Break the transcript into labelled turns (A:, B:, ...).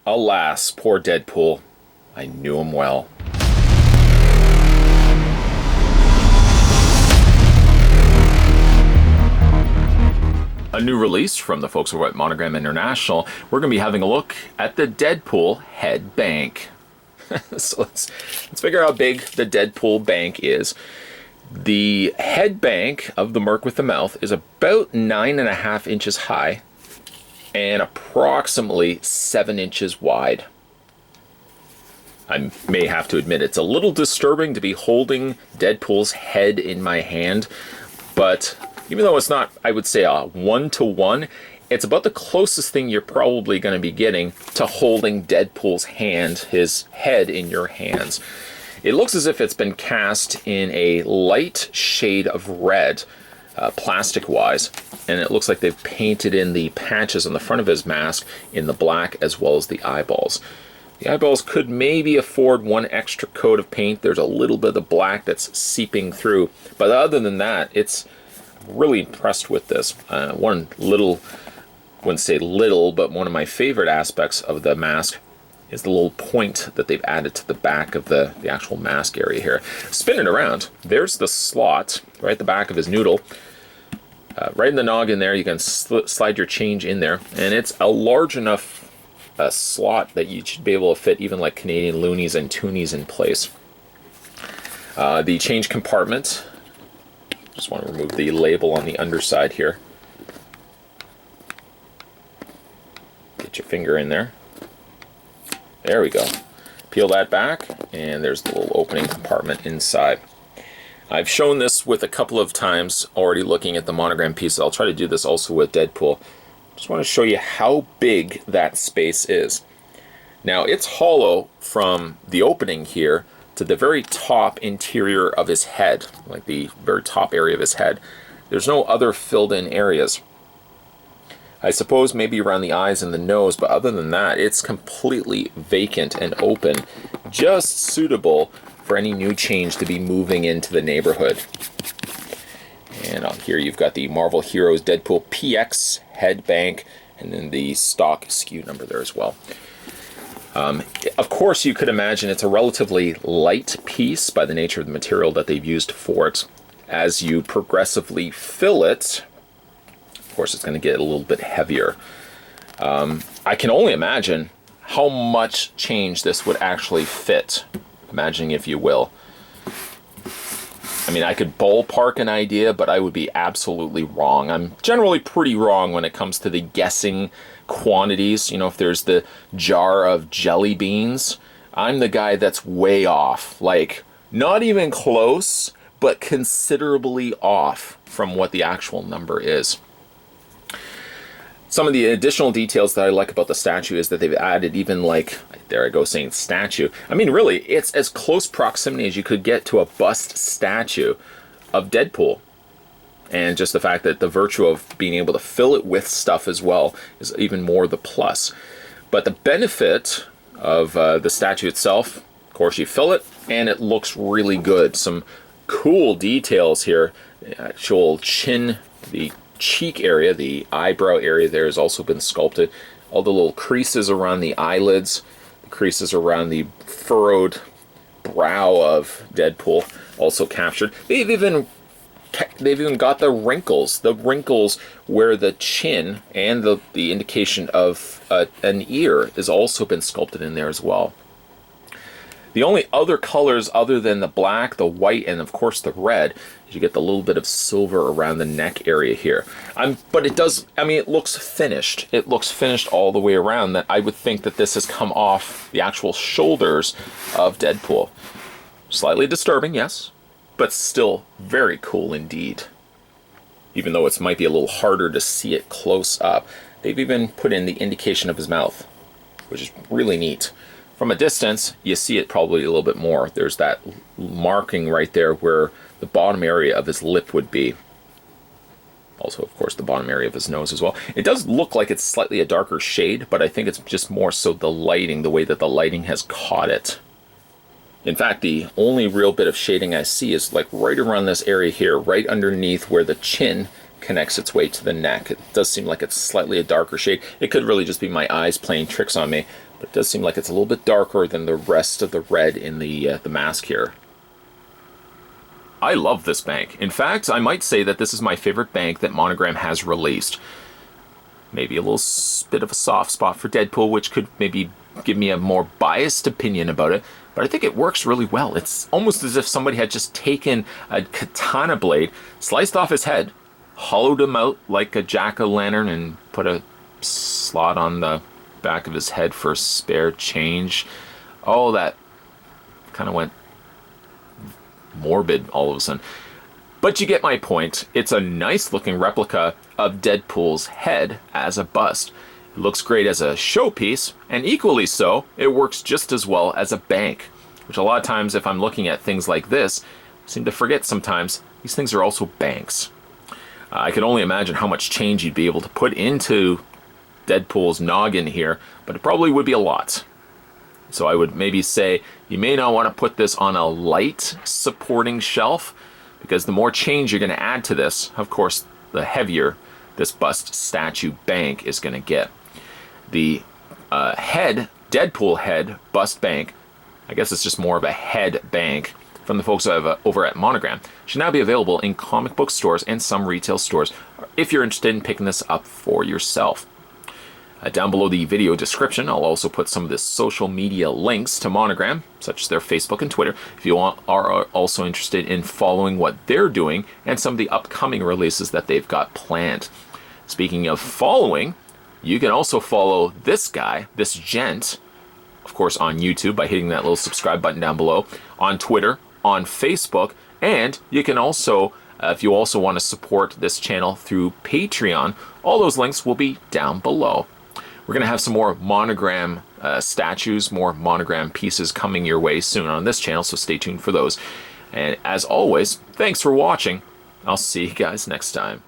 A: Alas, poor Deadpool. I knew him well. A new release from the folks over at Monogram International. We're going to be having a look at the Deadpool head bank. So let's figure out how big the Deadpool bank is. The head bank of the Merc with the Mouth is about 9.5 inches high and approximately 7 inches wide. I may have to admit it's a little disturbing to be holding Deadpool's head in my hand, but even though it's not, I would say, a one-to-one, it's about the closest thing you're probably going to be getting to holding Deadpool's hand, his head in your hands. It looks as if it's been cast in a light shade of red, plastic-wise, and it looks like they've painted in the patches on the front of his mask in the black as well as the eyeballs. The eyeballs could maybe afford one extra coat of paint. There's a little bit of the black that's seeping through, but other than that, it's really impressed with this. One little, I wouldn't say little, but one of my favorite aspects of the mask is the little point that they've added to the back of the actual mask area here. Spin it around. There's the slot right at the back of his noodle. Right in the noggin there, you can slide your change in there, and it's a large enough slot that you should be able to fit even like Canadian loonies and toonies in place. The change compartment, just want to remove the label on the underside here. Get your finger in there. There we go. Peel that back, and there's the little opening compartment inside. I've shown this with a couple of times already looking at the Monogram pieces. I'll try to do this also with Deadpool. Just want to show you how big that space is. Now, it's hollow from the opening here to the very top interior of his head, like the very top area of his head. There's no other filled in areas. I suppose maybe around the eyes and the nose, but other than that, it's completely vacant and open, just suitable for any new change to be moving into the neighborhood. And on here you've got the Marvel Heroes Deadpool PX head bank, and then the stock SKU number there as well. Of course, you could imagine it's a relatively light piece by the nature of the material that they've used for it. As you progressively fill it, of course, it's going to get a little bit heavier. I can only imagine how much change this would actually fit. Imagining, if you will. I mean, I could ballpark an idea, but I would be absolutely wrong. I'm generally pretty wrong when it comes to the guessing quantities. You know, if there's the jar of jelly beans, I'm the guy that's way off. Like, not even close, but considerably off from what the actual number is. Some of the additional details that I like about the statue is that they've added even like, there I go saying statue. I mean, really, it's as close proximity as you could get to a bust statue of Deadpool. And just the fact that the virtue of being able to fill it with stuff as well is even more the plus. But the benefit of the statue itself, of course, you fill it and it looks really good. Some cool details here. The actual chin, the cheek area, the eyebrow area there has also been sculpted. All the little creases around the eyelids, the creases around the furrowed brow of Deadpool also captured. They've even got the wrinkles where the chin and the indication of an ear has also been sculpted in there as well. The only other colors other than the black, the white, and of course the red, is you get the little bit of silver around the neck area here. But it does, I mean, it looks finished. It looks finished all the way around. That I would think that this has come off the actual shoulders of Deadpool. Slightly disturbing, yes, but still very cool indeed. Even though it might be a little harder to see it close up. They've even put in the indication of his mouth, which is really neat. From a distance, you see it probably a little bit more. There's that marking right there where the bottom area of his lip would be. Also, of course, the bottom area of his nose as well. It does look like it's slightly a darker shade, but I think it's just more so the lighting, the way that the lighting has caught it. In fact, the only real bit of shading I see is like right around this area here, right underneath where the chin connects its way to the neck. It does seem like it's slightly a darker shade. It could really just be my eyes playing tricks on me, but it does seem like it's a little bit darker than the rest of the red in the mask here. I love this bank. In fact, I might say that this is my favorite bank that Monogram has released. Maybe a little bit of a soft spot for Deadpool, which could maybe give me a more biased opinion about it, but I think it works really well. It's almost as if somebody had just taken a katana blade, sliced off his head, hollowed him out like a jack-o'-lantern, and put a slot on the back of his head for spare change. Oh, that kind of went morbid all of a sudden. But you get my point. It's a nice looking replica of Deadpool's head as a bust. It looks great as a showpiece, and equally so, it works just as well as a bank, which a lot of times if I'm looking at things like this, I seem to forget sometimes these things are also banks. I can only imagine how much change you'd be able to put into Deadpool's noggin here, but it probably would be a lot. So I would maybe say you may not want to put this on a light supporting shelf, because the more change you're going to add to this, of course, the heavier this bust statue bank is going to get. The Deadpool head bust bank, I guess it's just more of a head bank from the folks over at Monogram, should now be available in comic book stores and some retail stores if you're interested in picking this up for yourself. Down below the video description, I'll also put some of the social media links to Monogram, such as their Facebook and Twitter, if you are also interested in following what they're doing and some of the upcoming releases that they've got planned. Speaking of following, you can also follow this guy, this gent, of course on YouTube by hitting that little subscribe button down below, on Twitter, on Facebook, and you can also, if you also want to support this channel through Patreon, all those links will be down below. We're going to have some more Monogram statues, more Monogram pieces coming your way soon on this channel, so stay tuned for those. And as always, thanks for watching. I'll see you guys next time.